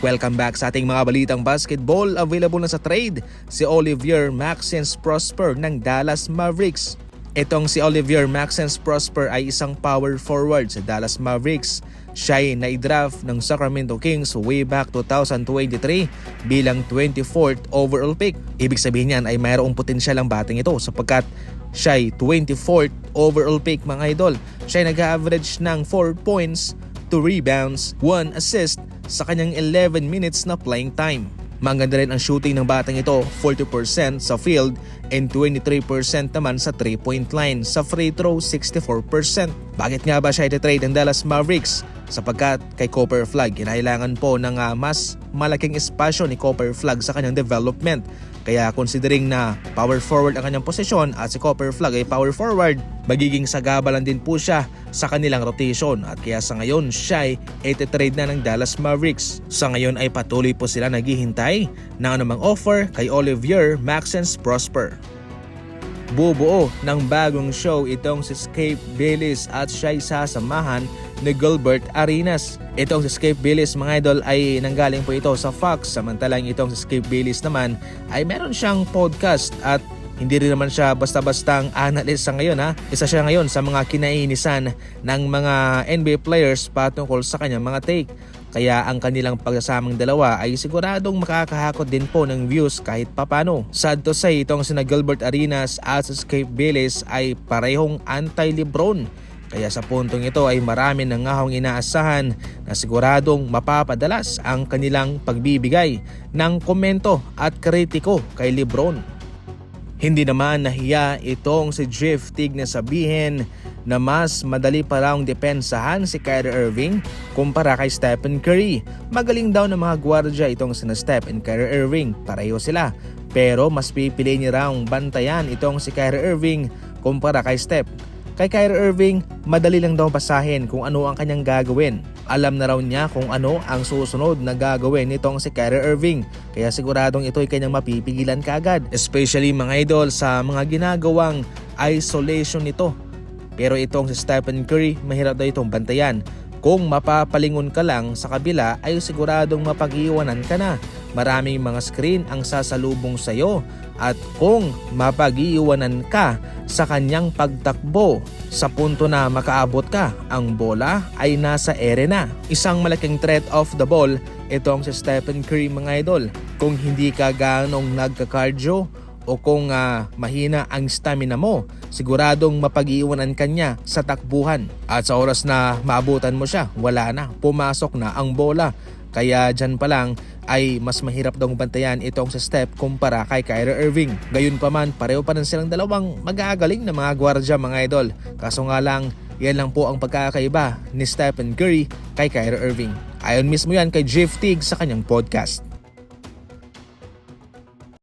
Welcome back sa ating mga balitang basketball. Available na sa trade si Olivier Maxence Prosper ng Dallas Mavericks. Itong si Olivier Maxence Prosper ay isang power forward sa Dallas Mavericks. Siya ay na-draft ng Sacramento Kings way back 2023 bilang 24th overall pick. Ibig sabihin niyan ay mayroong potensyal ang bating ito sapagkat siya ay 24th overall pick mga idol. Siya ay nag-average ng 4 points, 2 rebounds, 1 assist sa kanyang 11 minutes na playing time. Maganda rin ang shooting ng batang ito, 40% sa field and 23% naman sa 3-point line. Sa free throw, 64%. Bakit nga ba siya iti-trade ng Dallas Mavericks? Sapagkat kay Cooper Flagg, kinailangan po ng mas malaking espasyo ni Cooper Flagg sa kanyang development. Kaya considering na power forward ang kanyang posisyon at si Cooper Flagg ay power forward, magiging sagabalan din po siya sa kanilang rotation at kaya sa ngayon siya ay iti-trade na ng Dallas Mavericks. Sa ngayon ay patuloy po sila naghihintay ng anumang offer kay Olivier Maxence Prosper. Bubuo ng bagong show itong si Skip Bayless at siya ay sasamahan ni Gilbert Arenas. Itong si Skip Bayless mga idol ay nanggaling po ito sa Fox, samantalang itong si Skip Bayless naman ay meron siyang podcast at hindi rin naman siya basta-bastang analyst sa ngayon ha. Isa siya ngayon sa mga kinainisan ng mga NBA players patungkol sa kanyang mga take. Kaya ang kanilang pagsasamang dalawa ay siguradong makakahakot din po ng views kahit papano. Sad to say, itong sina Gilbert Arenas at Skip Bayless ay parehong anti-LeBron. Kaya sa puntong ito ay marami nang ngahong inaasahan na siguradong mapapadalas ang kanilang pagbibigay ng komento at kritiko kay LeBron. Hindi naman nahiya itong si Jeff Teague na sabihin na mas madali pa raw depensahan si Kyrie Irving kumpara kay Stephen Curry. Magaling daw ng mga gwardya itong sina Steph and Kyrie Irving, pareho sila. Pero mas pipili niya raw bantayan itong si Kyrie Irving kumpara kay Steph. Kay Kyrie Irving, madali lang daw basahin kung ano ang kanyang gagawin. Alam na raw niya kung ano ang susunod na gagawin nitong si Kyrie Irving. Kaya siguradong ito ay kanyang mapipigilan kaagad. Especially mga idol sa mga ginagawang isolation nito. Pero itong si Stephen Curry, mahirap daw itong bantayan. Kung mapapalingon ka lang sa kabila ay siguradong mapag-iwanan ka na. Maraming mga screen ang sasalubong sa iyo at kung mapag-iwanan ka sa kanyang pagtakbo sa punto na makaabot ka, ang bola ay nasa ere na. Isang malaking threat off the ball itong si Stephen Curry mga idol. Kung hindi ka ganong nagka-cardio o kung mahina ang stamina mo, siguradong mapag-iwanan ka niya sa takbuhan. At sa oras na maabutan mo siya, wala na, pumasok na ang bola. Kaya dyan pa lang ay mas mahirap daw bantayan itong sa Steph kumpara kay Kyrie Irving. Gayunpaman, pareho pa rin silang dalawang magagaling na mga gwardya mga idol. Kaso nga lang, yan lang po ang pagkakaiba ni Stephen Curry kay Kyrie Irving. Ayon mismo yan kay Jeff Teague sa kanyang podcast.